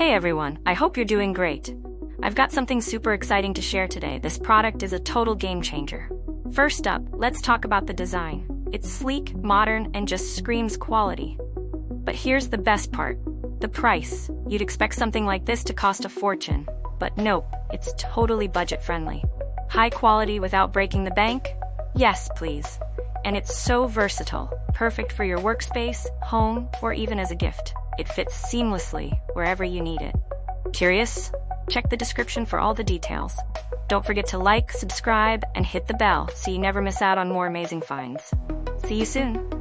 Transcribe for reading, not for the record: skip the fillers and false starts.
Hey everyone, I hope you're doing great. I've got something super exciting to share today. This product is a total game changer. First up, let's talk about the design. It's sleek, modern, and just screams quality. But here's the best part. The price. You'd expect something like this to cost a fortune. But nope, it's totally budget-friendly. High quality without breaking the bank? Yes, please. And it's so versatile. Perfect for your workspace, home, or even as a gift. It fits seamlessly wherever you need it. Curious? Check the description for all the details. Don't forget to like, subscribe, and hit the bell so you never miss out on more amazing finds. See you soon!